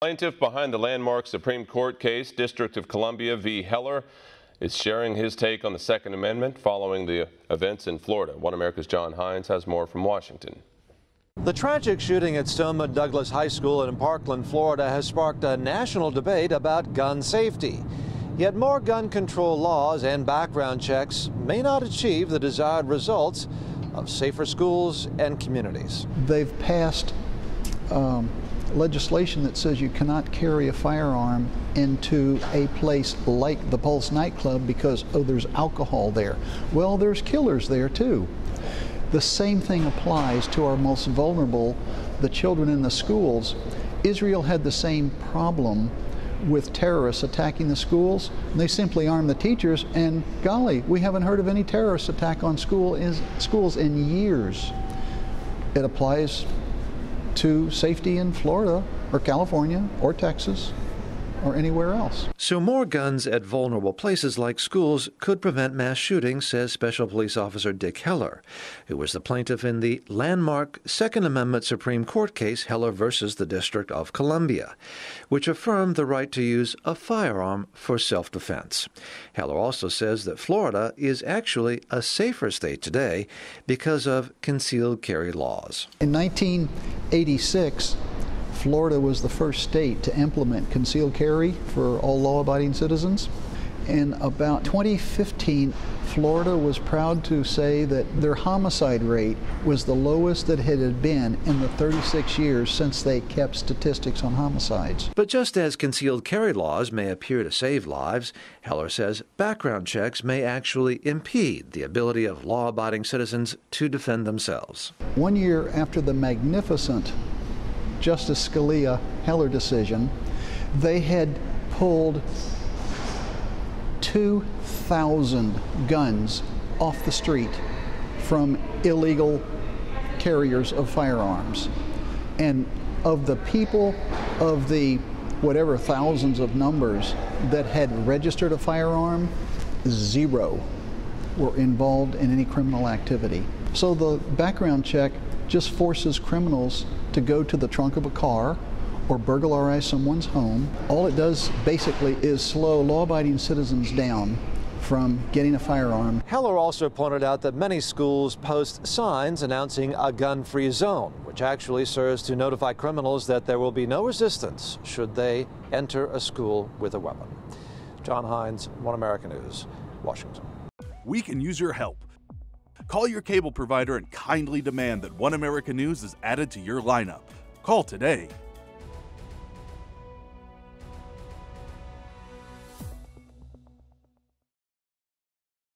Plaintiff behind the landmark Supreme Court case, District of Columbia v. Heller, is sharing his take on the Second Amendment following the events in Florida. One America's John Hines has more from Washington. The tragic shooting at Stoneman Douglas High School in Parkland, Florida has sparked a national debate about gun safety. Yet more gun control laws and background checks may not achieve the desired results of safer schools and communities. They've passed legislation that says you cannot carry a firearm into a place like the Pulse nightclub because, oh, there's alcohol there. Well, there's killers there too. The same thing applies to our most vulnerable, the children in the schools. Israel had the same problem with terrorists attacking the schools. They simply armed the teachers, and golly, we haven't heard of any terrorist attack on schools in years. It applies to safety in Florida or California or Texas or anywhere else. So more guns at vulnerable places like schools could prevent mass shootings, says Special Police Officer Dick Heller, who was the plaintiff in the landmark Second Amendment Supreme Court case Heller versus the District of Columbia, which affirmed the right to use a firearm for self-defense. Heller also says that Florida is actually a safer state today because of concealed carry laws. In 1986, Florida was the first state to implement concealed carry for all law-abiding citizens. In about 2015, Florida was proud to say that their homicide rate was the lowest that it had been in the 36 years since they kept statistics on homicides. But just as concealed carry laws may appear to save lives, Heller says background checks may actually impede the ability of law-abiding citizens to defend themselves. 1 year after the magnificent Justice Scalia Heller decision, they had pulled 2,000 guns off the street from illegal carriers of firearms. And of the people, of the whatever thousands of numbers that had registered a firearm, 0 were involved in any criminal activity. So the background check just forces criminals to go to the trunk of a car or burglarize someone's home. All it does basically is slow law-abiding citizens down from getting a firearm. Heller also pointed out that many schools post signs announcing a gun-free zone, which actually serves to notify criminals that there will be no resistance should they enter a school with a weapon. John Hines, One America News, Washington. We can use your help. Call your cable provider and kindly demand that One America News is added to your lineup. Call today.